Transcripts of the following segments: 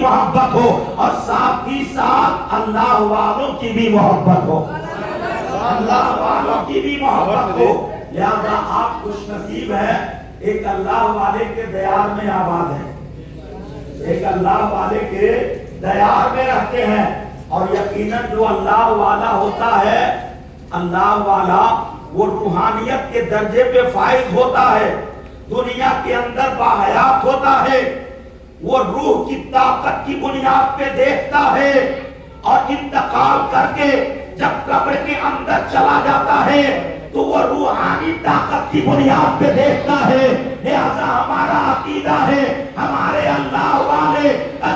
मोहब्बत हो और साथ ही साथ अल्लाह वालों की भी मोहब्बत हो, अल्लाह वालों की भी मोहब्बत हो। लिहाजा आप खुश नसीब है, एक अल्लाह वाले के दयार में आबाद है, एक अल्लाह वाले के दयार में रहते हैं। और यकीनन जो अल्लाह वाला होता है, अल्लाह वाला वो रूहानियत के दर्जे पे फाइज होता है, दुनिया के अंदर बाहयात होता है, वो रूह की ताकत की बुनियाद पे देखता है और इंतकाल करके जब कब्र के अंदर चला जाता है तो वो रूहानी ताकत की बुनियाद पे देखता है। लिहाजा हमारा अकीदा है, हमारे अल्लाह वाले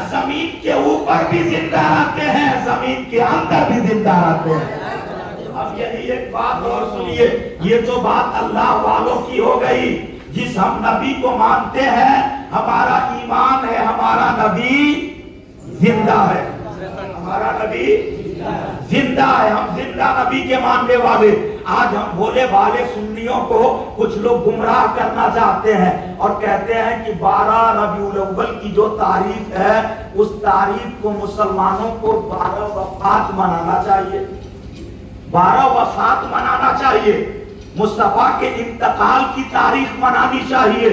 जमीन के ऊपर भी जिंदा रहते हैं, जमीन के अंदर भी जिंदा रहते हैं। अब यही एक बात और सुनिए, ये तो बात अल्लाह वालों की हो गई। जिस हम नबी को मानते हैं, हमारा ईमान है हमारा नबी जिंदा है, हमारा नबी जिंदा है, हम जिंदा नबी के मानने वाले। आज हम भोले भाले सुन्नियों को कुछ लोग गुमराह करना चाहते हैं और कहते हैं कि 12 रबीउल अव्वल की जो तारीख है, उस तारीख को मुसलमानों को 12 वफात मनाना चाहिए, 12 वफात मनाना चाहिए, मुस्तफा के इंतकाल की तारीख मनानी चाहिए।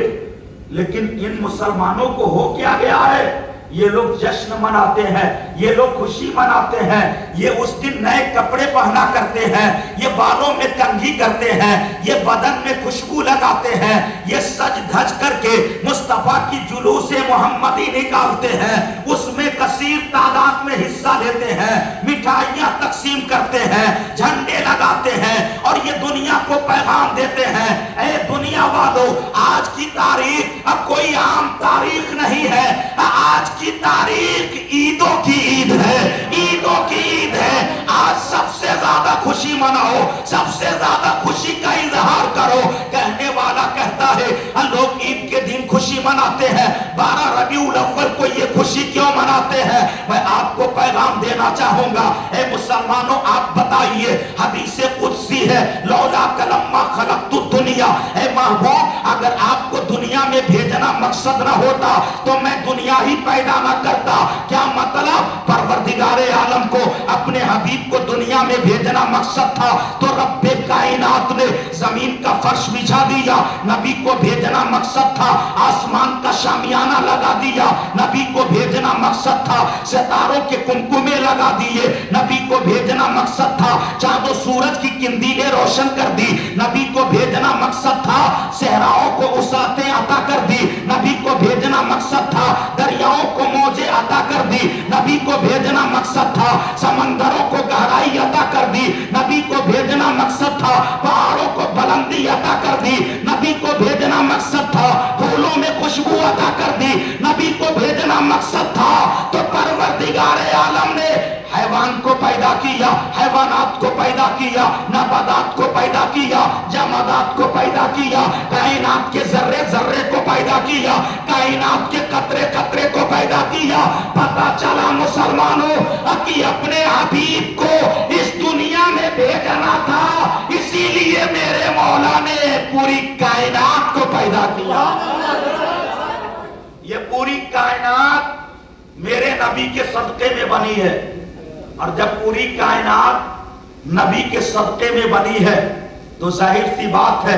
लेकिन इन मुसलमानों को हो क्या गया है, ये लोग जश्न मनाते हैं, ये लोग खुशी मनाते हैं, ये उस दिन नए कपड़े पहना करते हैं, ये बालों में कंघी करते हैं, ये बदन में खुशबू लगाते हैं, ये सज धज करके मुस्तफा की जुलूस मोहम्मदी निकालते हैं, उसमें कसीर तादाद में हिस्सा लेते हैं, मिठाइयां तकसीम करते हैं, झंडे लगाते हैं और ये दुनिया को पैगाम देते हैं, ऐ दुनिया वालों, आज की तारीख अब कोई आम तारीख नहीं है, आज की तारीख ईदों की ईद है, ईदों की ईद है। आज सबसे ज्यादा खुशी मनाओ, सबसे ज्यादा खुशी का इजहार करो। कहने वाला कहता है लोग ईद के दिन खुशी मनाते हैं, 12 रबीउल अव्वल को ये खुशी क्यों मनाते हैं? मैं आपको पैगाम देना चाहूंगा, ए मुसलमानों, आप बताइए, हदीसे कुदसी है, लौला कलम्मा खलक़तु दुनिया, ए महबूब, अगर आपको दुनिया में भेजना मकसद ना होता तो मैं दुनिया ही पैदा ना करता। क्या मतलब? परवरदिगारे आलम को अपने हबीब को दुनिया में भेजना मकसद था तो रब्बे कायनात ने जमीन का फर्श बिछा दिया, नबी को भेजना मकसद था, आसमान का शामियाना लगा दिया, नबी को भेजना मकसद था, सितारों के कुमकुमे लगा दिए, नबी को भेजना मकसद था, चांदो सूरज की किंदीलें रोशन कर दी, नबी को भेजना मकसद था, सहराओं को उसातें अता कर दी, नबी को भेजना मकसद था, दरियाओं को मौजें अता कर दी, नबी को भेजना मकसद था, समंदरों को गहराई अता कर दी, नबी को भेजना मकसद था, पहाड़ों को बुलंदी अता कर दी, नबी को भेजना मकसद था, फूलों में खुशबू अता कर दी, नबी को भेजना मकसद था। तो परवरदिगारे आलम ने हैवान को पैदा किया, हैवानात को पैदा किया, नबातात को पैदा किया, जमादात को पैदा किया, कायनात के जर्रे जर्रे को पैदा किया, कायनात के कतरे कतरे को पैदा किया। पता चला मुसलमानों कि अपने हबीब को इस दुनिया में भेजना था, इसीलिए मेरे मौला ने पूरी कायनात को पैदा किया। ये पूरी कायनात मेरे नबी के सदके में बनी है, और जब पूरी कायनात नबी के सदके में बनी है तो जाहिर सी बात है,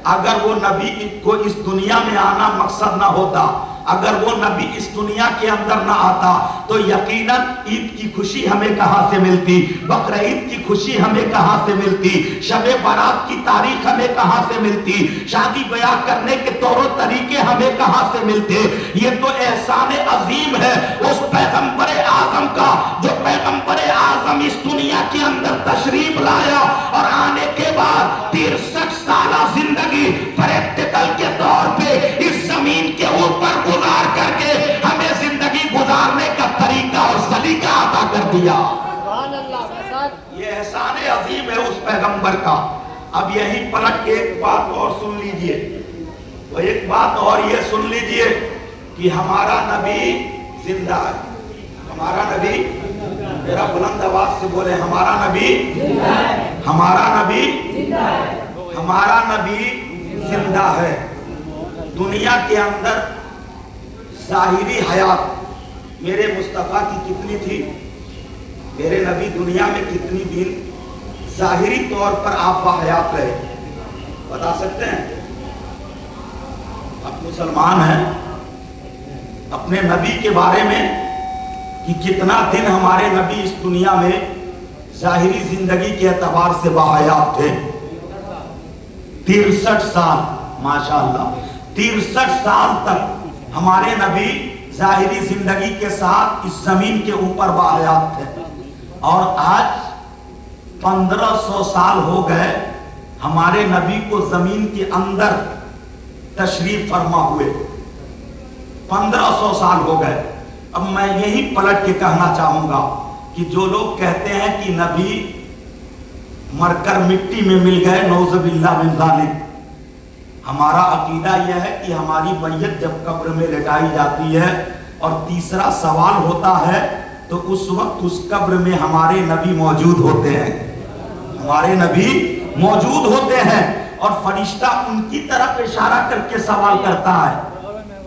अगर वो नबी को इस दुनिया में आना मकसद ना होता, अगर वो नबी इस दुनिया के अंदर ना आता तो यकीनन ईद की खुशी हमें कहां से मिलती, बकरीद की खुशी हमें कहां से मिलती, शबे बारात की तारीख हमें कहां से मिलती, शादी ब्याह करने के तौर तरीके हमें कहां से मिलते। ये तो एहसान अजीम है उस पैगंबर आजम का, जो पैगंबर आजम इस दुनिया के अंदर तशरीफ लाया और आने के बाद 63 साल जिंदगी प्रैक्टिकल के तौर पे इस जमीन के ऊपर गुजार करके हमें जिंदगी गुजारने का तरीका और सलीका अता कर दिया। ये एहसान अजीम है उस पैगंबर का। अब यही पलट के एक बात और सुन लीजिए, तो एक बात और ये सुन लीजिए कि हमारा नबी जिंदा है, हमारा नबी, मेरा बुलंद आवाज से बोले, हमारा नबी, हमारा नबी, हमारा नबी जिंदा है। दुनिया के अंदर जाहिरी हयात میرے مصطفیٰ کی کتنی تھی؟ میرے نبی دنیا میں کتنی دن ظاہری طور پر آپ باحیات رہے؟ بتا سکتے ہیں؟ آپ مسلمان ہیں، اپنے نبی کے بارے میں کہ کتنا دن ہمارے نبی اس دنیا میں ظاہری زندگی کے اعتبار سے باحیات تھے؟ 63 سال، ماشاءاللہ 63 سال تک ہمارے نبی ظاہری زندگی کے ساتھ اس زمین کے اوپر باحیات تھے، اور آج 1500 سال ہو گئے ہمارے نبی کو زمین کے اندر تشریف فرما ہوئے، 1500 سال ہو گئے۔ اب میں یہی پلٹ کے کہنا چاہوں گا کہ جو لوگ کہتے ہیں کہ نبی مر کر مٹی میں مل گئے، نعوذ باللہ من ذالک، ہمارا عقیدہ یہ ہے کہ ہماری میت جب قبر میں لٹائی جاتی ہے اور تیسرا سوال ہوتا ہے تو اس وقت اس قبر میں ہمارے نبی موجود ہوتے ہیں، ہمارے نبی موجود ہوتے ہیں، اور فرشتہ ان کی طرف اشارہ کر کے سوال کرتا ہے،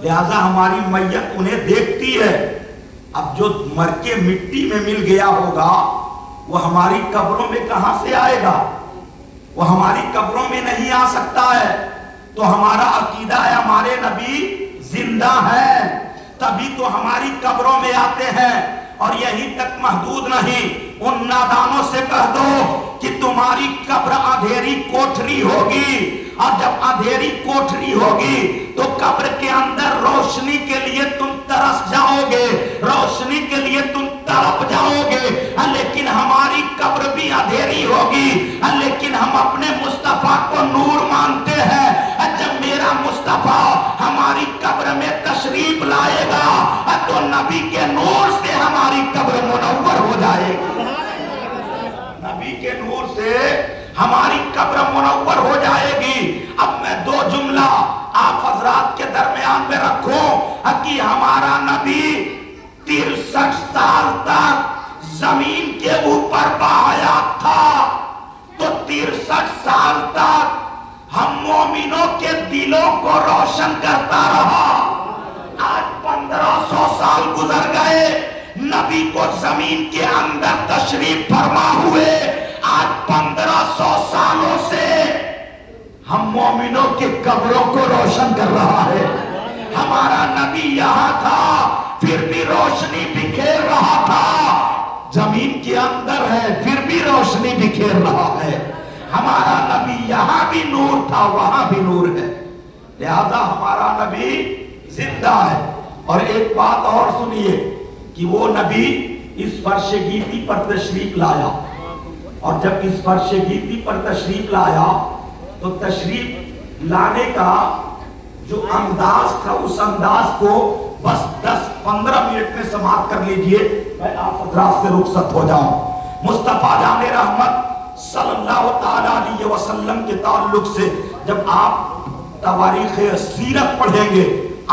لہذا ہماری میت انہیں دیکھتی ہے۔ اب جو مر کے مٹی میں مل گیا ہوگا وہ ہماری قبروں میں کہاں سے آئے گا؟ وہ ہماری قبروں میں نہیں آ سکتا ہے۔ تو ہمارا عقیدہ ہے ہمارے نبی زندہ ہیں، تبھی تو ہماری قبروں میں آتے ہیں۔ اور یہی تک محدود نہیں، ان نادانوں سے کہہ دو کہ تمہاری قبر اندھیری کوٹھری ہوگی، اور جب اندھیری کوٹھری ہوگی تو قبر کے اندر روشنی کے لیے تم ترس جاؤ گے، روشنی کے لیے تم تڑپ جاؤ گے، لیکن ہماری قبر بھی اندھیری ہوگی، لیکن ہم اپنے مصطفیٰ کو نور مانتے ہیں۔ جب میرا مصطفیٰ ہماری قبر میں تشریف لائے گا تو نبی کے نور سے ہماری قبر منور ہو جائے گی، نبی کے نور سے ہماری قبر منور ہو جائے گی۔ اب میں دو جملہ آپ حضرات کے درمیان میں رکھوں کہ ہمارا نبی 63 سال تک زمین کے اوپر باحیات تھا، تو 63 سال تک ہم مومنوں کے دلوں کو روشن کرتا رہا۔ آج 1500 سال گزر گئے، نبی کو زمین کے اندر تشریف فرما ہوئے، آج 1500 سالوں سے ہم مومنوں کے قبروں کو روشن کر رہا ہے۔ ہمارا نبی یہاں تھا پھر بھی روشنی بکھیر رہا تھا، زمین کے اندر ہے پھر بھی روشنی بکھیر رہا ہے۔ ہمارا نبی یہاں بھی نور تھا وہاں بھی نور ہے، لہذا ہمارا نبی زندہ ہے۔ اور ایک بات اور سنیے کہ وہ نبی اس فرش گیتی پر تشریف لایا، اور جب اس فرش گیتی پر تشریف لایا تو تشریف لانے کا جو انداز تھا اس انداز کو بس 10-15 منٹ میں سماعت کر لیجئے، میں آپ حضرات سے رخصت ہو جاؤں۔ مصطفیٰ جان رحمت صلی اللہ تعالیٰ علیہ وسلم کے تعلق سے جب آپ تواریخ سیرت پڑھیں گے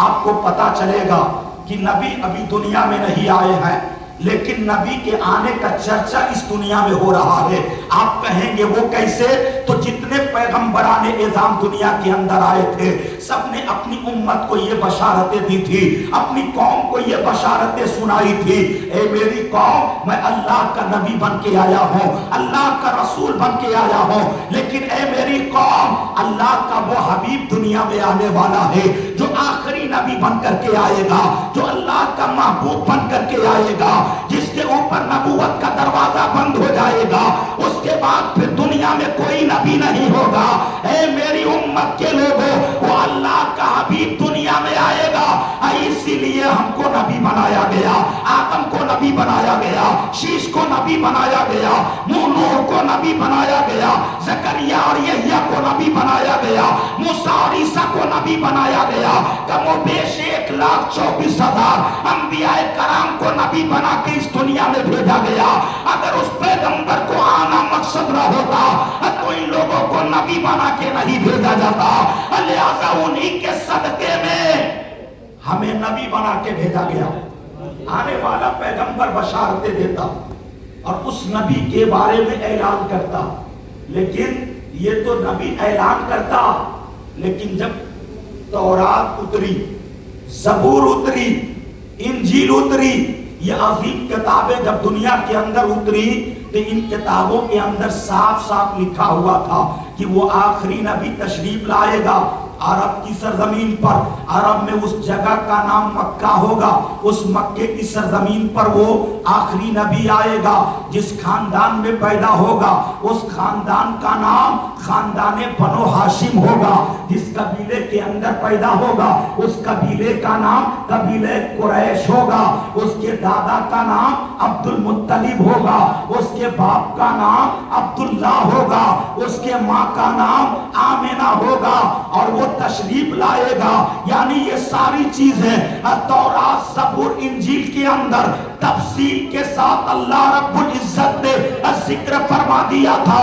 آپ کو پتا چلے گا کہ نبی ابھی دنیا میں نہیں آئے ہیں، لیکن نبی کے آنے کا چرچا اس دنیا میں ہو رہا ہے۔ آپ کہیں گے وہ کیسے؟ تو جتنے پیغمبران اعظام دنیا کے اندر آئے تھے سب نے اپنی امت کو یہ بشارتیں دی تھی، اپنی قوم کو یہ بشارتیں سنائی تھی، اے میری قوم میں اللہ کا نبی بن کے آیا ہوں، اللہ کا رسول بن کے آیا ہوں، لیکن اے میری قوم اللہ کا وہ حبیب دنیا میں آنے والا ہے جو آخری نبی بن کر کے آئے گا، جو اللہ کا محبوب بن کر کے آئے گا، جس کے اوپر نبوت کا دروازہ بند ہو جائے گا، اس کے بعد پھر دنیا میں کوئی نبی نہیں ہوگا۔ اے میری امت کے لوگوں، وہ اللہ کا حبیب دنیا میں آئے گا، اسی لیے ہم کو نبی بنایا گیا، آدم کو نبی بنایا گیا، شیش کو نبی بنایا گیا، نوح کو نبی بنایا گیا، زکریا اور یحییٰ کو نبی بنایا گیا، موسیٰ اور عیسیٰ کو نبی بنایا گیا، کم و بیش 1,24,000 انبیاء کرام کو نبی بنا کے اس دنیا میں بھیجا گیا۔ اگر اس پیغمبر کو آنا مقصد نہ ہوتا تو ان لوگوں کو نبی بنا کے نہیں بھیجا جاتا، لہذا انہی کے صدقے میں ہمیں نبی بنا کے بھیجا گیا۔ آنے والا پیغمبر بشارتیں دیتا اور اس نبی کے بارے میں اعلان کرتا، لیکن یہ تو نبی اعلان کرتا، لیکن جب تورات اتری، زبور اتری، इंजील उतरी, ये अजीम किताबें जब दुनिया के अंदर उतरी तो इन किताबों के अंदर साफ साफ लिखा हुआ था कि वो आखिरी नबी तशरीफ लाएगा अरब की सरजमीन पर। अरब में उस जगह का नाम मक्का होगा, उस मक्के की सरजमीन पर वो आखिरी नबी आएगा। जिस खानदान में पैदा होगा उस खानदान का नाम खानदाने बनो हाशिम होगा। जिस कबीले के अंदर पैदा होगा उस कबीले का नाम कबीले कुरैश होगा। उसके दादा का नाम अब्दुल मुत्तलिब होगा, उसके बाप का नाम अब्दुल्ला होगा, उसके माँ का नाम आमिना होगा और वो तशरीफ लाएगा। यानी ये सारी चीजें तौरात ज़बूर इंजील के अंदर तफसील के साथ अल्लाह रब्बुल इज्जत ने जिक्र फरमा दिया था।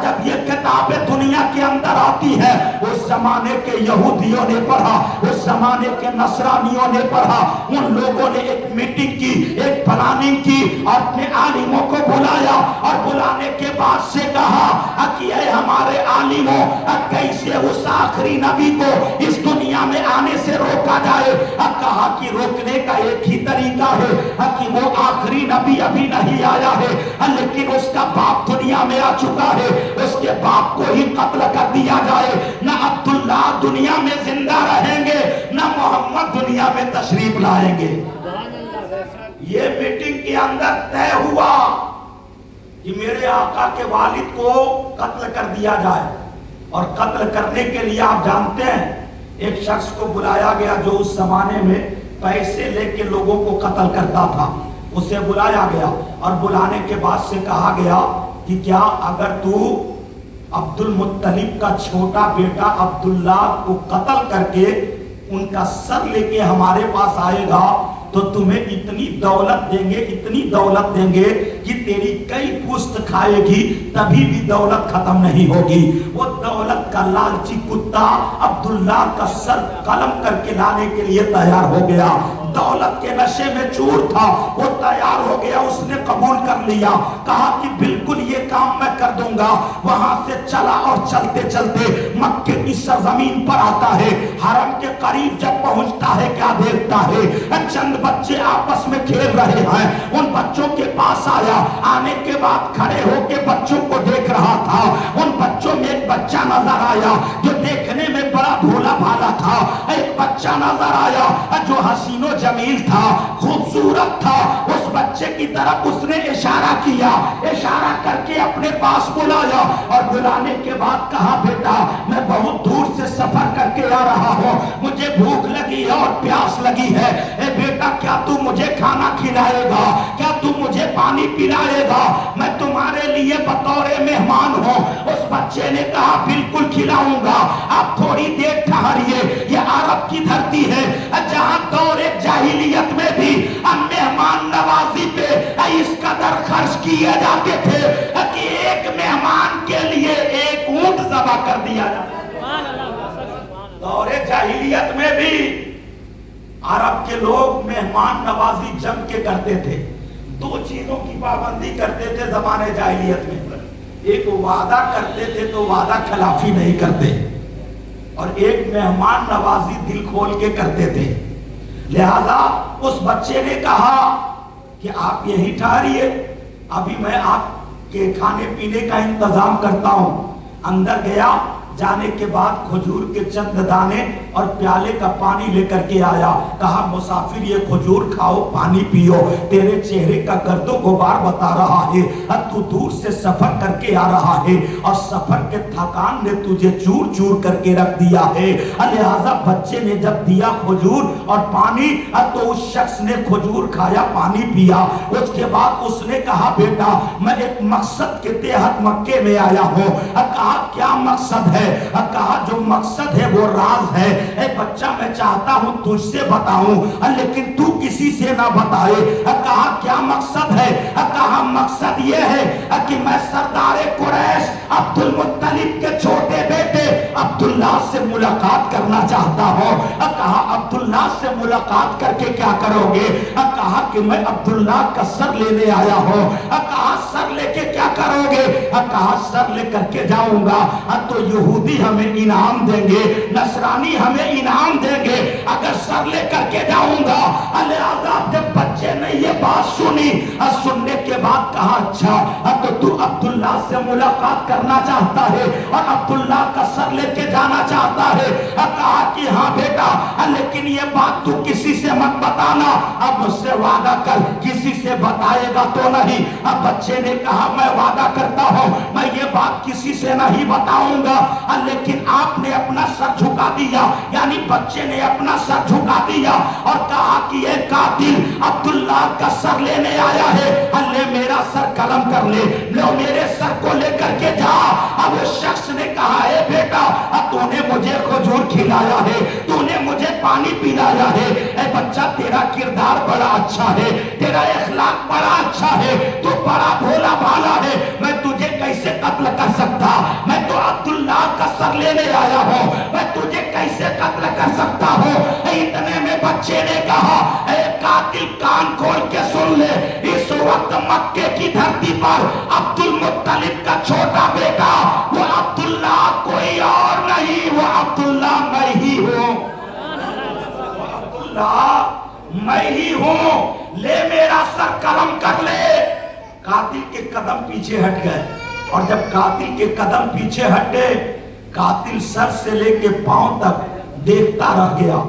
जब ये किताबें दुनिया के अंदर आती है उस जमाने के यहूदियों ने पढ़ा, उस जमाने के नसरानियों ने पढ़ा, उन लोगों ने एक मीटिंग की, एक प्लानिंग की, अपने आलिमों को बुलाया और बुलाने के बाद से कहा कि ऐ हमारे आलिमों कैसे उस आखिरी नबी को इस दुनिया में आने से रोका जाए। कहा कि रोकने का एक ही तरीका है कि वो आखिरी नबी अभी नहीं आया है लेकिन उसका बाप दुनिया में आ चुका है, उसके बाप को ही कत्ल कर दिया जाए। न अब्दुल्ला दुनिया में जिंदा रहेंगे न मोहम्मद दुनिया में तशरीफ लाएंगे। ये मीटिंग के अंदर तय हुआ कि मेरे आका के वालिद को कत्ल कर दिया जाए। और कत्ल करने के लिए आप जानते हैं एक शख्स को बुलाया गया जो उस जमाने में पैसे लेके लोगों को कत्ल करता था। उसे बुलाया गया और बुलाने के बाद से कहा गया कि क्या अगर तू अब्दुल मुत्तलिब का छोटा बेटा अब्दुल्ला को कत्ल करके उनका सर लेके हमारे पास आएगा तो तुम्हें इतनी दौलत देंगे, इतनी दौलत देंगे कि तेरी कई पुश्त खाएगी तभी भी दौलत खत्म नहीं होगी। वो दौलत का लालची कुत्ता अब्दुल्ला का सर कलम करके लाने के लिए तैयार हो गया। दौलत के नशे में चूर था, वो तैयार हो गया, उसने कबूल कर लिया, कहा कि बिल्कुल ये काम मैं कर दूंगा। वहां से चला और चलते चलते मक्के की सरजमीन पर आता है। हरम के करीब जब पहुंचता है क्या देखता है, चंद बच्चे आपस में खेल रहे हैं। उन बच्चों के पास आया, आने के बाद खड़े होकर बच्चों को देख रहा था। उन बच्चों में एक बच्चा नजर आया जो देखने में बड़ा भोला भाला था। एक बच्चा नजर आया जो हसीनो जमील था, खूबसूरत था। उस बच्चे की तरफ उसने इशारा किया, इशारा करके अपने पास बुलाया और बुलाने के बाद कहा बेटा मैं बहुत दूर से सफर करके आ रहा हूँ, मुझे भूख लगी है और प्यास लगी है। ए बेटा क्या तू मुझे खाना खिलाएगा, क्या तू मुझे पानी पिलाएगा, मैं तुम्हारे लिए बतौरे मेहमान हूँ। उस बच्चे ने कहा बिल्कुल खिलाऊंगा, आप थोड़ी देर ठहरिए। ये अरब की धरती है जहाँ दौरे जाहिलियत में भी मेहमान नवाजी पे इस कदर खर्च किए जाते थे कि एक मेहमान के लिए एक ऊंट ज़बह कर दिया जाता। दौरे जाहिलियत में भी अरब के लोग मेहमान नवाजी जम के करते थे। दो चीजों की पाबंदी करते थे जमाने जाहिलियत में, एक वादा करते थे तो वादा खिलाफी नहीं करते, और एक मेहमान नवाजी दिल खोल के करते थे। लिहाजा उस बच्चे ने कहा कि आप यहीं ठहरिए, अभी मैं आपके खाने पीने का इंतजाम करता हूं। अंदर गया, जाने के बाद खजूर के चंद दाने और प्याले का पानी लेकर के आया। कहा मुसाफिर ये खजूर खाओ, पानी पियो, तेरे चेहरे का गर्दो गुबार बता रहा है, तू दूर से सफर करके आ रहा है और सफर के थकान ने तुझे चूर चूर करके रख दिया है। लिहाजा बच्चे ने जब दिया खजूर और पानी तो उस शख्स ने खजूर खाया, पानी पिया। उसके बाद उसने कहा बेटा मैं एक मकसद के तहत मक्के में आया हूँ। कहा क्या मकसद है? कहा जो मकसद है वो राज है। एक बच्चा मैं चाहता हूं तुझसे बताऊं लेकिन तू किसी से ना बताए। कहा क्या मकसद है? कहा मकसद ये है कि मैं सरदार कुरैश अब्दुल मुत्तलिब के छोटे बेटे अब्दुल्ला से मुलाकात करना चाहता हो। कहा अब्दुल्ला से मुलाकात करके क्या करोगे? कहा कि मैं अब्दुल्ला का सर लेने आया हूँ। कहा सर लेके क्या करोगे? कहा सर लेकर के जाऊंगा तो यहूदी हमें इनाम देंगे, नसरानी हमें इनाम देंगे अगर सर लेकर के जाऊंगा। लिहाजा जब बच्चे ने ये बात सुनी, सुनने के बाद कहा अच्छा तो तू अब्दुल्ला से मुलाकात करना चाहता है और अब्दुल्ला का सर लेके जाना चाहता है? कहा कि हाँ बेटा, लेकिन ये बात तू किसी से मत बताना, अब मुझसे वादा कर, किसी से बताएगा तो नहीं। अब बच्चे ने कहा मैं वादा करता हूँ मैं ये बात किसी से नहीं बताऊंगा। लेकिन आपने अपना सर झुका दिया, यानी बच्चे ने अपना सर झुका दिया और कहा कि ये कातिल अब्दुल्ला का सर लेने आया है, ले मेरा सर कलम कर ले, लो मेरे सर को लेकर के जा। अब उस शख्स ने कहा है बेटा, तूने मुझे खजूर खिलाया है, तूने मुझे पानी पिलाया है, ए बच्चा तेरा किरदार बड़ा अच्छा है, तेरा इखलाक बड़ा अच्छा है, तू बड़ा भोला भाला है, मैं तुझे कैसे कत्ल कर सकता? मैं तो अब्दुल्ला का सर लेने आया हूँ, मैं तुझे कैसे कत्ल कर सकता हूँ? इतने में बच्चे ने कहा ए कातिल कान खोल के सुन ले, इस वक्त मक्के की धरती पर अब्दुल मुत्तलिब का छोटा बेटा वो अब्दुल्ला कोई और नहीं, वो अब्दुल्ला मैं ही हूँ, वो अब्दुल्ला मैं ही हूँ, ले मेरा सर कलम कर ले। कातिल के कदम पीछे हट गए और जब कातिल के कदम पीछे हटे, कातिल सर से लेके पांव तक देखता रह गया,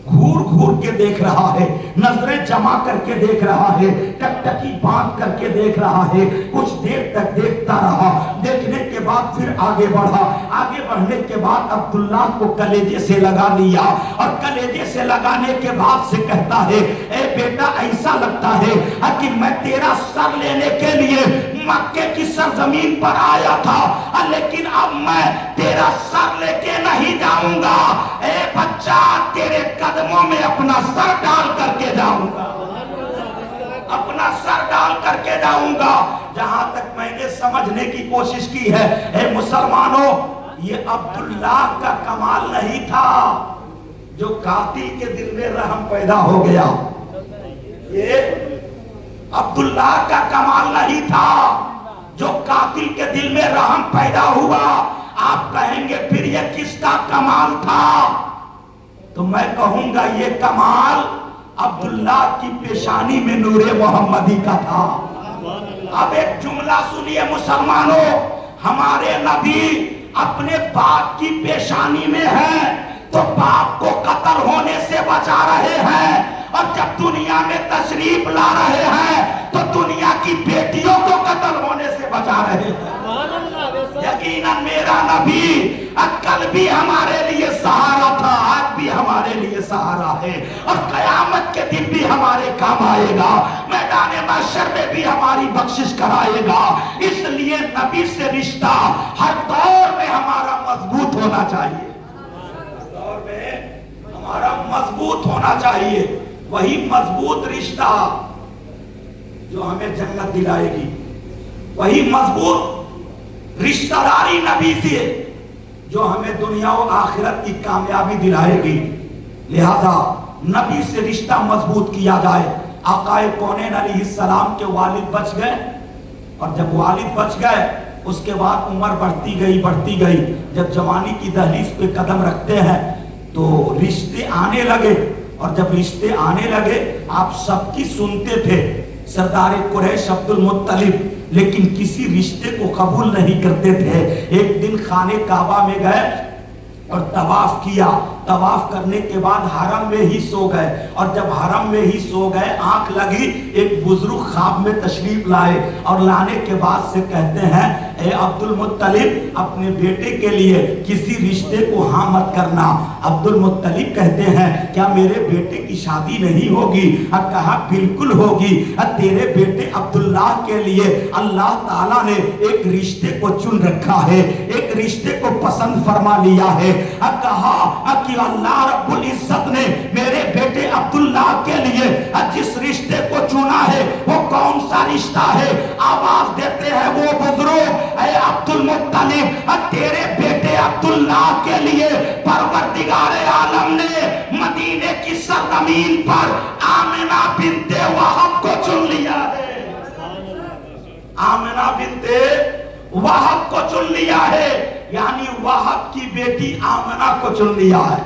घूर घूर के देख रहा है, नजरें जमा करके देख रहा है, टकटकी बांध करके देख रहा है, कुछ देर तक देखता रहा। देखने के बाद फिर आगे बढ़ा, आगे बढ़ने के बाद अब्दुल्ला को कलेजे से लगा लिया और कलेजे से लगाने के बाद से कहता है ए बेटा, ऐसा लगता है कि मैं तेरा सर लेने के लिए मक्के की सरजमीन पर आया था, लेकिन अब मैं तेरा सर लेके नहीं जाऊंगा। ए बच्चा, तेरे कदमों में अपना सर डाल करके जाऊंगा, अपना सर डाल करके जाऊंगा। जहां तक मैंने समझने की कोशिश की है, ए मुसलमानों, ये अब्दुल्ला का कमाल नहीं था जो कातिल के दिल में रहम पैदा हो गया, ये अब्दुल्ला का कमाल नहीं था जो कातिल के दिल में रहम पैदा हुआ। आप कहेंगे फिर ये किसका कमाल था? तो मैं कहूंगा ये कमाल अब्दुल्ला की पेशानी में नूरे मोहम्मदी का था। अब एक जुमला सुनिए मुसलमानों, हमारे नबी अपने बाप की पेशानी में हैं तो बाप को कत्ल होने से बचा रहे हैं, और जब दुनिया में तशरीफ ला रहे हैं तो दुनिया की बेटियों को कत्ल होने से बचा रहे हैं। यकीनन मेरा नबी कल भी हमारे लिए सहारा था, आज भी हमारे लिए सहारा है और कयामत के दिन भी हमारे काम आएगा, मैदान महशर में भी हमारी बख्शिश कराएगा। इसलिए नबी से रिश्ता हर दौर में हमारा मजबूत होना चाहिए, हर दौर में हमारा मजबूत होना चाहिए। वही मजबूत रिश्ता जो हमें जन्नत दिलाएगी, वही मजबूत रिश्तेदारी नबी से जो हमें दुनिया और आखिरत की कामयाबी दिलाएगी। लिहाजा नबी से रिश्ता मजबूत किया जाए। आकाए कौनैन अलैहिस्सलाम के वालिद बच गए और जब वालिद बच गए उसके बाद उम्र बढ़ती गई। जब जवानी की दहलीज पे कदम रखते हैं तो रिश्ते आने लगे, और जब रिश्ते आने लगे आप सबकी सुनते थे सरदार कुरैश अब्दुल मुत्तलिब, लेकिन किसी रिश्ते को कबूल नहीं करते थे। एक दिन खाने काबा में गए और तवाफ किया, तवाफ करने के बाद हरम में ही सो गए, और जब हरम में ही सो गए आंख लगी, एक बुजुर्ग ख्वाब में तशरीफ लाए और लाने के बाद से कहते हैं ए अब्दुल मुत्तलिब, अपने बेटे के लिए किसी रिश्ते को हाँ मत करना। अब्दुल मुत्तलिब कहते हैं क्या मेरे बेटे की शादी नहीं होगी? कहा बिल्कुल होगी, तेरे बेटे अब्दुल्लाह के लिए अल्लाह ताला ने एक रिश्ते को चुन रखा है, एक रिश्ते को पसंद फरमा लिया है। कहा कि अल्लाह रब्बुल इज्जत ने मेरे बेटे अब्दुल्लाह के लिए जिस रिश्ते को चुना है वो कौन सा रिश्ता है? आवाज देते हैं वो बुजुर्ग, ऐ अब्दुल मुत्तलिब, तेरे बेटे अब्दुल्लाह के लिए परवर परवरदिगार आलम ने मदीने की सरजमीन पर आमिना बिनते वहब को चुन लिया है। आमिना बिनते वहब को चुन लिया है, यानी वहब की बेटी आमिना को चुन लिया है।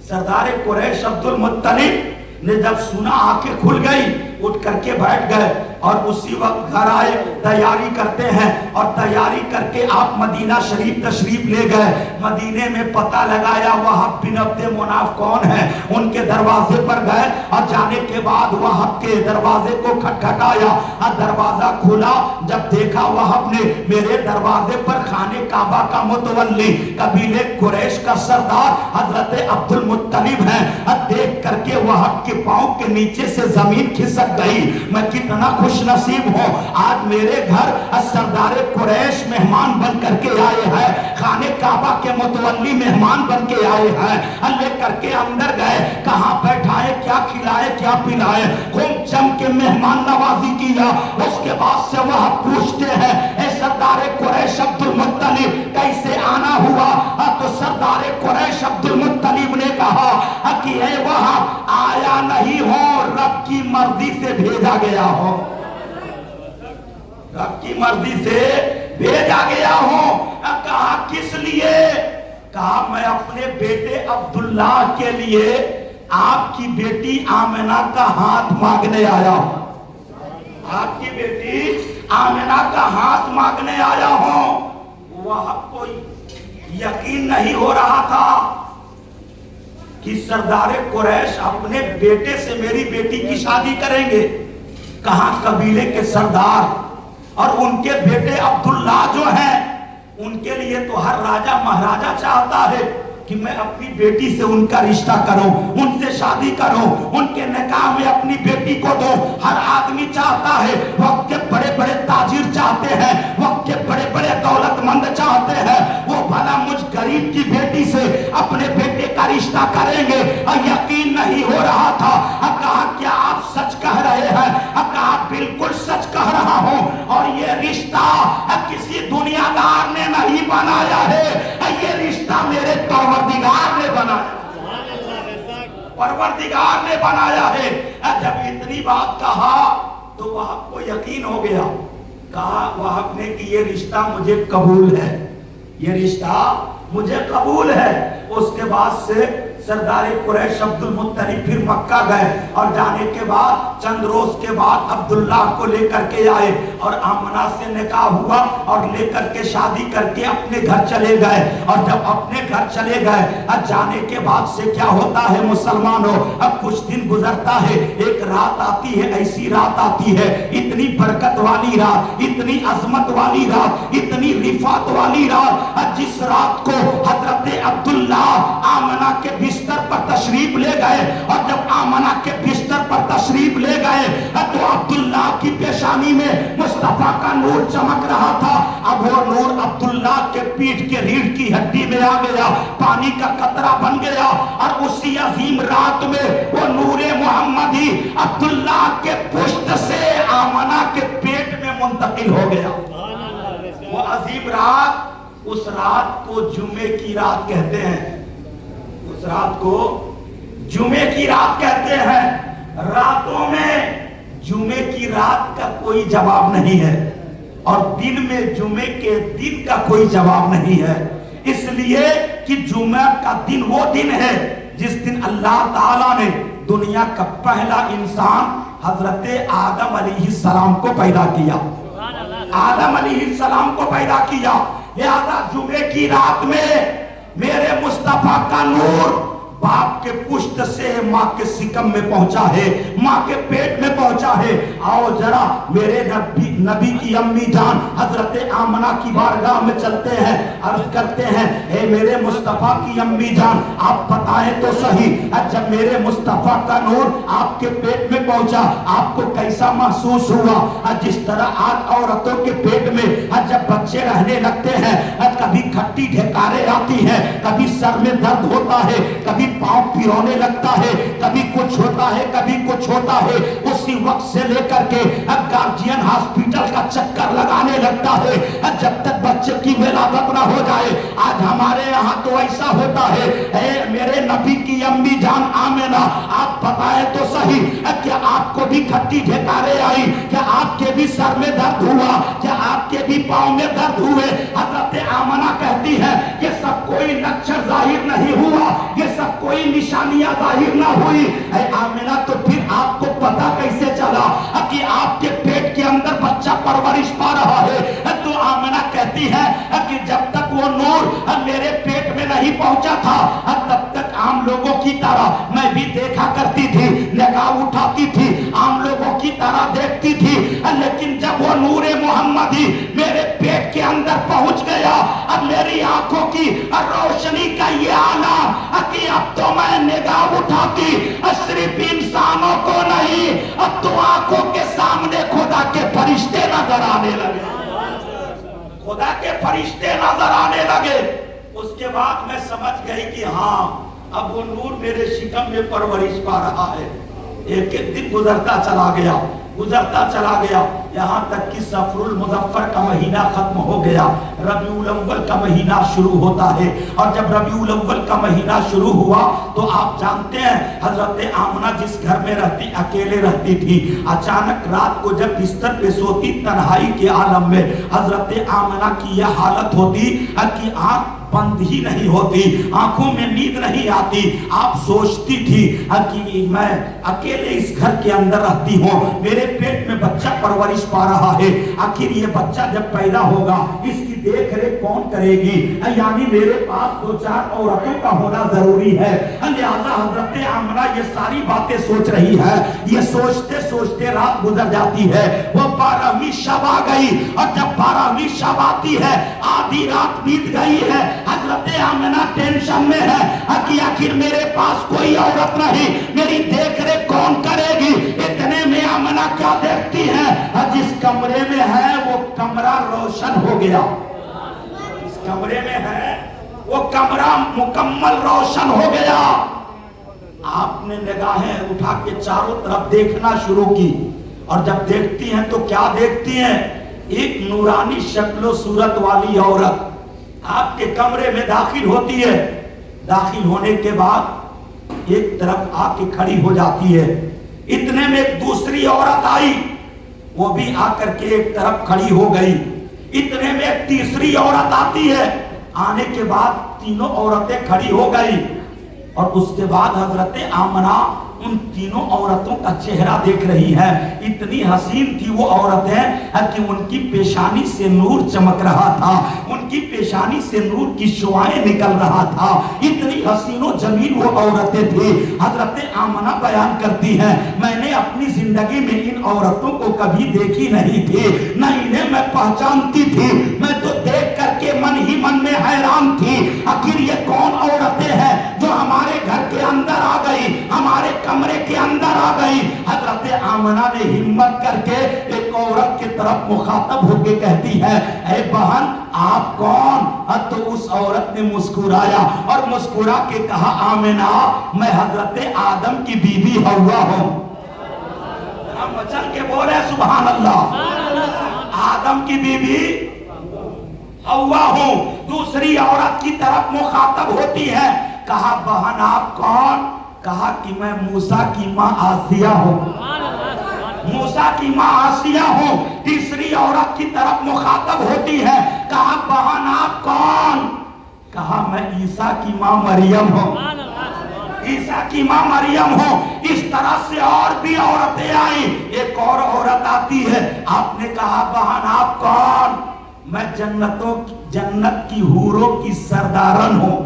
सरदार कुरैश अब्दुल मुत्तलिब ने जब सुना आंखें खुल गई, उठ करके बैठ गए और उसी वक्त घर आए, तैयारी करते हैं और तैयारी करके आप मदीना शरीफ तशरीफ ले गए। मदीने में पता लगाया वहाब बिन अब्दे मुनाफ कौन है, उनके दरवाजे पर गए और जाने के बाद वहाब के दरवाजे को खटखटाया और दरवाजा खुला। जब देखा वहाब ने, मेरे दरवाजे पर खाने काबा का मुतवल्ली कबीले कुरैश का सरदार हजरत अब्दुल मुत्तलिब है। देख करके वहाब के पांव के नीचे से जमीन खिसक गई। मैं कितना खुश नसीब हूं, आज मेरे घर सरदार कुरैश मेहमान बन करके आए हैं, खाने काबा के मुतवल्ली मेहमान बन के आए हैं। ले करके अंदर गए, कहां बैठाए, क्या खिलाए, क्या पिलाए, खूब जम के मेहमान नवाजी किया। उसके बाद से वह पूछते हैं, ए सरदार कुरैश अब्दुल मुत्तलिब कैसे आना हुआ? तो सरदार कुरैश अब्दुल मुत्तलिब ने कहा कि ए वह आया नहीं हो, रब की मर्जी से भेजा गया हो, रब की मर्जी से भेजा गया हो। कहा किस लिए? कहा मैं अपने बेटे अब्दुल्ला के लिए आपकी बेटी आमिना का हाथ मांगने आया हूं, आपकी बेटी आमिना का हाथ मांगने आया हूं। वह कोई यकीन नहीं हो रहा था कि सरदार कुरैश अपने बेटे से मेरी बेटी की शादी करेंगे। कहां कबीले के सरदार और उनके बेटे अब्दुल्ला जो हैं, उनके लिए तो हर राजा महाराजा चाहता है कि मैं अपनी बेटी से उनका रिश्ता करूं, उनसे शादी करूं, उनके निकाह में अपनी बेटी को दूं। हर आदमी चाहता है, वक्त के बड़े बड़े ताजिर चाहते हैं, वक्त के बड़े बड़े दौलतमंद चाहते हैं, वो भला मुझ गरीब की बेटी से अपने बेटे का रिश्ता करेंगे। और यकीन नहीं हो रहा था। कहा क्या आप सच कह रहे हैं? कहा बिल्कुल सच कह रहा हूं, और ये रिश्ता किसी दुनियादार ने नहीं बनाया है, ये रिश्ता मेरे परवरदिगार ने बनाया, परवरदिगार ने बनाया है। जब इतनी बात कहा तो वहाब को यकीन हो गया। कहा वहाब ने कि ये रिश्ता मुझे कबूल है, ये रिश्ता मुझे कबूल है। उसके बाद से सरदार कुरैश अब्दुल मुत्तलिब फिर मक्का गए और जाने के बाद चंद रोज के बाद अब्दुल्ला को लेकर के आए और आमना से निकाह हुआ और लेकर के शादी करके अपने घर चले गए। और जब अपने घर चले गए, अब जाने के बाद से क्या होता है मुसलमानों, अब कुछ दिन गुजरता है, एक रात आती है, ऐसी रात आती है, इतनी बरकत वाली रात, इतनी अजमत वाली रात, इतनी रिफात वाली रात, जिस रात को हजरत अब्दुल्ला आमना के बिस्तर पर तशरीफ ले गए। और जब आमना के बिस्तर पर तशरीफ ले गए तो अब्दुल्ला की पेशानी में मुस्तफा का नूर चमक रहा था। अब वो नूर अब्दुल्ला के पीठ के रीढ़ की हड्डी में आ गया, पानी का कतरा बन गया। और उसी अजीम रात में वो नूरे मोहम्मदी अब्दुल्ला के पुष्ट से आमना के पेट में मुंतकिल हो गया। वो अजीम रात, उस रात को जुमे की रात कहते हैं, उस रात को जुमे की रात कहते हैं। रातों में जुमे की रात का कोई जवाब नहीं है और दिन में जुमे के दिन का कोई जवाब नहीं है, इसलिए कि जुमे का दिन वो दिन है जिस दिन अल्लाह ताला ने दुनिया का पहला इंसान हजरत आदम अलैहिस्सलाम को पैदा किया, आदम अलैहिस्सलाम को पैदा किया। लिहाजा जुमे की रात में मेरे मुस्तफा का नूर बाप के पुष्ट से माँ के सिकम में पहुंचा है, माँ के पेट में पहुंचा है। आओ जरा मेरे नबी की अम्मी जान हजरत आमना की बारगाह में चलते हैं, अर्ज करते हैं, हे मेरे मुस्तफा की अम्मी जान, आप बताएं तो सही, जब मेरे मुस्तफा का नूर आपके पेट में पहुंचा आपको कैसा महसूस हुआ? जिस तरह आज औरतों के पेट में जब बच्चे रहने लगते हैं, कभी खट्टी ढेकारे आती है, कभी सर में दर्द होता है, कभी पांव पिरोने लगता है, कभी कुछ होता है, कभी कुछ होता है। उस उसी वक्त से लेकर के गार्जियन हॉस्पिटल का चक्कर लगाने लगता है जब तक बच्चे की विलादत ना हो जाए। आज हमारे यहाँ तो ऐसा होता है। मेरे नबी की अम्मी जान आमिना, आप बताए तो सही, क्या आपको भी खट्टी ढेकारे आई? क्या आपके भी सर में दर्द हुआ? क्या आपके भी पाँव में दर्द हुए? हजरत आमना कहती है ये सब कोई लक्षण जाहिर नहीं हुआ, ये सब कोई निशानियां जाहिर ना हुई। आमिना तो फिर आपको पता कैसे चला कि आपके पेट के अंदर बच्चा परवरिश पा रहा है? तो आमिना कहती है कि जब तक वो नूर मेरे पेट में नहीं पहुंचा था तब तक आम लोगों की तरह मैं भी देखा करती थी, निगाह उठाती थी, आम लोगों की तरह देखती थी। लेकिन जब वो नूरे मोहम्मदी मेरे पेट के अंदर पहुंच गया, अब मेरी आंखों की रोशनी का ये आलम कि अब तो मैं निगाह उठाती सिर्फ इंसानों को नहीं, अब तो आंखों के सामने खुदा के फरिश्ते नजर आने लगे, खुदा के फरिश्ते नजर आने लगे। उसके बाद मैं समझ गई कि हाँ, अब वो नूर मेरे शिकम में परवरिश पा रहा है। एक एक दिन गुजरता चला गया, गुजरता चला गया, यहाँ तक कि सफरुल मुजफ्फर का महीना खत्म हो गया, रबीउल अव्वल का महीना शुरू होता है। और जब रबीउल अव्वल का महीना शुरू हुआ तो आप जानते हैं हजरत आमना जिस घर में रहती, अकेले रहती थी, अचानक रात को जब बिस्तर पे सोती तन्हाई के आलम में हजरत आमना की यह हालत होती कि आंख बंद ही नहीं होती, आंखों में नींद नहीं आती। आप सोचती थी कि मैं अकेले इस घर के अंदर रहती हूँ, मेरे पेट में बच्चा परवरिश पा रहा है, आखिर ये बच्चा जब पैदा होगा इसकी देख रेख कौन करेगी? यानी मेरे पास दो चार औरतों का होना जरूरी है। लिहाजा हजरत आमना ये सारी बातें सोच रही है। ये सोचते सोचते रात गुजर जाती है। वो 12वीं शब आ गई और जब 12वीं शब आती है, आधी रात बीत गई है, हजरत आमना टेंशन में है कि आखिर मेरे पास कोई औरत नहीं, मेरी देख रेख कौन करेगी? इतने में आमना क्या देखती है, जिस कमरे में है वो कमरा रोशन हो गया, इस कमरे में है वो कमरा मुकम्मल रोशन हो गया। आपने निगाहें उठा के चारों तरफ देखना शुरू की और जब देखती हैं तो क्या देखती हैं? एक नूरानी शक्लो सूरत वाली औरत आपके कमरे में दाखिल होती है। दाखिल होने के बाद एक तरफ आके खड़ी हो जाती है। इतने में एक दूसरी औरत आई, वो भी आकर के एक तरफ खड़ी हो गई। इतने में एक तीसरी औरत आती है, आने के बाद तीनों औरतें खड़ी हो गई और उसके बाद हजरत आमना उन तीनों औरतों का चेहरा देख रही है। इतनी हसीन थी वो औरतें कि उनकी पेशानी से नूर चमक रहा था, उनकी पेशानी से नूर की शुआएं निकल रहा था। इतनी हसीनो जमील वो औरतें थी। हजरत आमना बयान करती हैं, मैंने अपनी जिंदगी में इन औरतों को कभी देखी नहीं थी, न इन्हें मैं पहचानती थी। मैं तो देख करके मन ही मन में हैरान थी, आखिर ये कौन औरतें हैं जो हमारे घर के अंदर आ गई, हमारे कमरे के अंदर आ गई। हजरत आमना ने हिम्मत करके एक औरत की तरफ मुखातब होकर कहती है, ऐ बहन आप कौन? तो उस औरत ने मुस्कुराया और मुस्कुरा के कहा, आमिना मैं हजरत आदम की बीबी हव्वा हूँ। हम चल के बोले सुभान अल्लाह, आदम की बीबी हव्वा हूँ। दूसरी औरत की तरफ मुखातब होती है, कहा बहन आप कौन? कहा कि मैं मूसा की माँ आसिया हूँ, मूसा की माँ आसिया हूँ। तीसरी औरत की तरफ मुखातब होती है, कहा बहन आप कौन? कहा मैं ईसा की माँ मरियम हूँ, ईसा की माँ मरियम हूँ। इस तरह से और भी औरतें आई। एक और औरत आती है, आपने कहा बहन आप कौन? मैं जन्नत की हूरों की सरदारन हूँ,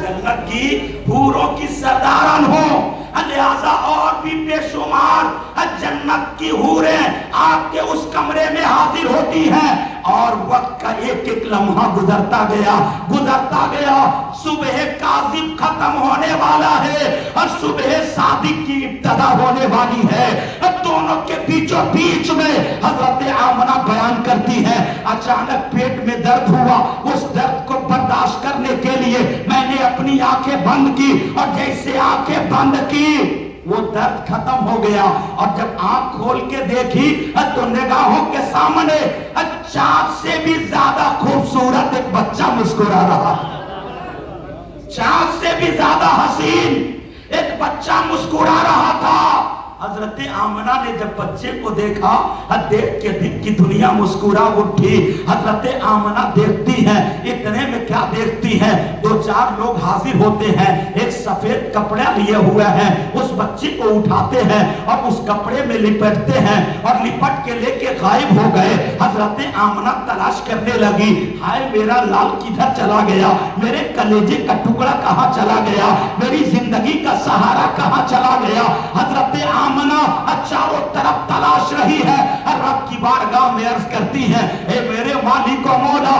जन्नत की हूरों की सरदारन हूँ। लिहाजा और भी बेशुमार जन्नत की हूरें आपके उस कमरे में हाजिर होती हैं और वक्त का एक एक लम्हा गुजरता गया, गुजरता गया। सुबह काज़िब खत्म होने वाला है और सुबह सादिक की इब्तिदा होने वाली है। दोनों के बीचों बीच में हजरत आमना बयान करती है, अचानक पेट में दर्द हुआ। उस दर्द को बर्दाश्त करने के लिए मैंने अपनी आंखें बंद की और जैसे आंखें बंद की وہ درد ختم ہو گیا، اور جب آنکھ کھول کے دیکھی تو نگاہوں کے سامنے چاند سے بھی زیادہ خوبصورت ایک بچہ مسکرا رہا، چاند سے بھی زیادہ حسین ایک بچہ مسکرا رہا تھا۔ حضرت آمنہ نے جب بچے کو دیکھا، دیکھ کے دل کی دنیا مسکرا اٹھی۔ حضرت آمنہ دیکھتی ہیں، اتنے میں کیا دیکھتی ہیں، دو چار لوگ حاضر ہوتے ہیں، ایک سفید کپڑا لیے ہوئے ہیں، اس بچے کو اٹھاتے ہیں اور اس کپڑے میں لپٹتے ہیں اور لپٹ کے لے کے غائب ہو گئے۔ حضرت آمنہ تلاش کرنے لگی، ہائے میرا لال کدھر چلا گیا، میرے کلیجے کا ٹکڑا کہاں چلا گیا، میری زندگی کا سہارا کہاں چلا گیا۔ حضرت آمنہ چاروں طرف تلاش رہی ہے، رب کی بارگاہ میں عرض کرتی ہے، اے میرے مالک و مولا،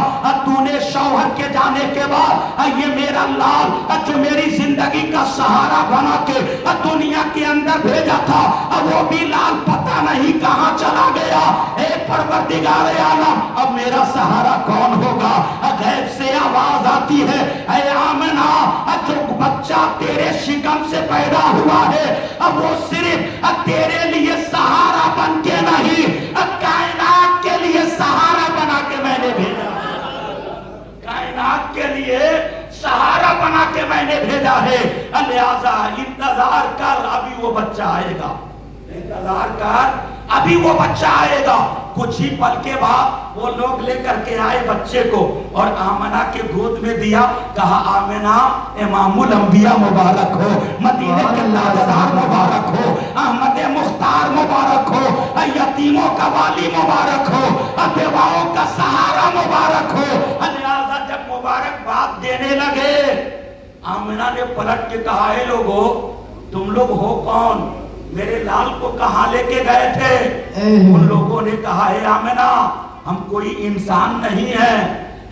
تو نے شوہر کے جانے کے بعد یہ میرا لال جو میری زندگی کا سہارا بنا کے دنیا کے اندر بھیجا تھا، وہ بھی لال پتہ نہیں کہاں چلا گیا۔ اے پروردگار عالم، اب میرا سہارا کون ہوگا؟ غیب سے آواز آتی ہے، اے آمنہ، جو بچہ تیرے شکم سے پیدا ہوا ہے اب وہ صرف تیرے لیے سہارا بن کے نہیں، کائنات کے لیے سہارا بنا کے میں نے بھیجا، کائنات کے لیے سہارا بنا کے میں نے بھیجا ہے۔ لہذا انتظار کر، ابھی وہ بچہ آئے گا، انتظار کر، ابھی وہ بچہ آئے گا۔ کچھ ہی پل کے بعد وہ لوگ لے کر کے آئے بچے کو اور آمنہ کے گود میں دیا، کہا آمنہ امام الانبیاء مبارک ہو، مدینے کے تاجدار مبارک ہو، احمد مختار مبارک ہو، یتیموں کا والی مبارک ہو، بیواؤں کا سہارا مبارک ہو۔ لہذا جب مبارک بات دینے لگے، آمنہ نے پلٹ کے کہا، اے لوگو تم لوگ ہو کون، میرے لال کو کہاں لے کے گئے تھے؟ ان لوگوں نے کہا، اے آمنہ ہم کوئی انسان نہیں ہے،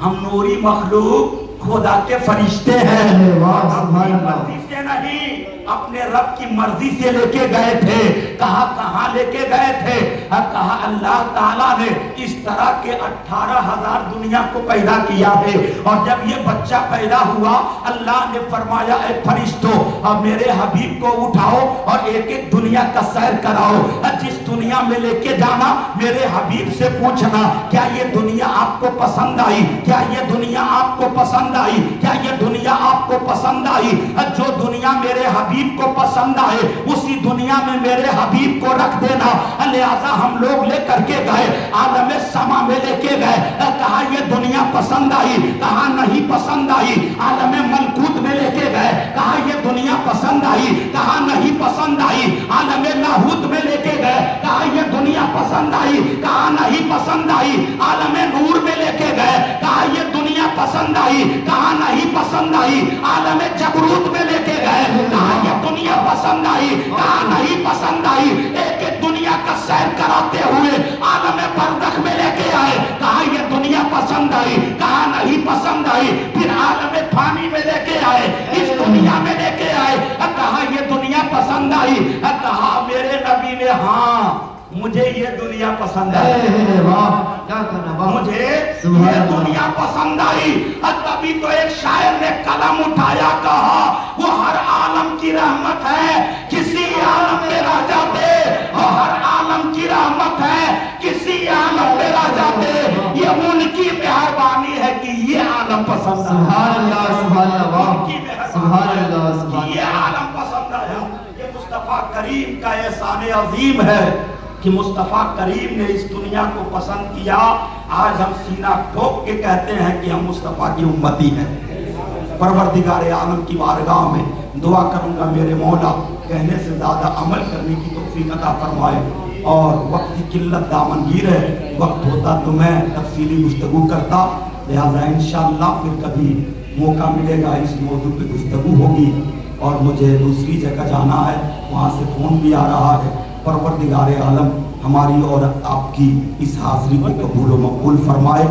ہم نوری مخلوق خدا کے فرشتے ہیں، اپنی مرضی سے نہیں اپنے رب کی مرضی سے لے کے گئے تھے۔ کہا کہاں لے کے گئے تھے؟ کہا اللہ تعالیٰ نے اس طرح کے 18,000 دنیا کو پیدا کیا ہے، اور جب یہ بچہ پیدا ہوا اللہ نے فرمایا اے فرشتوں اب میرے حبیب کو اٹھاؤ اور ایک ایک دنیا کا سیر کراؤ، جس دنیا میں لے کے جانا میرے حبیب سے پوچھنا کیا یہ دنیا آپ کو پسند آئی، کیا یہ دنیا آپ کو پسند آئی، کیا یہ دنیا آپ کو پسند آئی۔ جو دنیا میرے حبیب کو پسند آئے اسی دنیا میں میرے حبیب کو رکھ دینا۔ لہذا ہم لوگ لے کر کے گئے، عالم سما میں لے کے گئے، کہا یہ دنیا پسند آئی، کہا نہیں پسند آئی۔ عالم ملکوت میں لے کے گئے، کہا یہ دنیا پسند آئی، کہا نہیں پسند آئی۔ عالم لاہوت میں لے کے گئے، کہا یہ دنیا پسند آئی، کہا نہیں پسند آئی۔ عالم نور میں لے کے گئے، کہا یہ دنیا پسند آئی، کہا نہیں پسند آئی۔ عالم جبروت میں لے کے گئے، کہا یہ دنیا پسند آئی، کہا نہیں پسند آئی۔ ایک ایک دنیا کا سیر کراتے ہوئے عالم برزخ میں لے کے آئے، کہا یہ دنیا پسند آئی، کہا نہیں پسند آئی۔ پھر عالم فانی میں لے کے آئے، اس دنیا میں لے کے آئے، کہا یہ دنیا پسند آئی۔ کہا میرے نبی نے ہاں مجھے یہ دنیا پسند ہے، مجھے یہ دنیا پسند آئی۔ تبھی تو ایک شاعر نے قلم اٹھایا، کہا وہ ہر عالم کی رحمت ہے کسی عالم میں رہ جاتے، اور ہر عالم کی رحمت ہے کسی عالم میں رہ جاتے، یہ ان کی مہربانی ہے کہ یہ عالم پسند ہے۔ سبحان اللہ سبحان اللہ سبحان اللہ سبحان اللہ، یہ عالم پسند آیا۔ یہ مصطفیٰ کریم کا احسان عظیم ہے کہ مصطفیٰ کریم نے اس دنیا کو پسند کیا۔ آج ہم سینہ ٹھوک کے کہتے ہیں کہ ہم مصطفیٰ کی امتی ہیں۔ پروردگار عالم کی بارگاہ میں دعا کروں گا میرے مولا کہنے سے زیادہ عمل کرنے کی توفیق عطا فرمائے، اور وقت کی قلت دامنگیر ہے، وقت ہوتا تو میں تفصیلی گفتگو کرتا، لہذا انشاءاللہ پھر کبھی موقع ملے گا اس موضوع پہ گفتگو ہوگی۔ اور مجھے دوسری جگہ جانا ہے، وہاں سے فون بھی آ رہا ہے۔ پروردگار عالم ہماری اور آپ کی اس حاضری کو قبول و مقبول فرمائے۔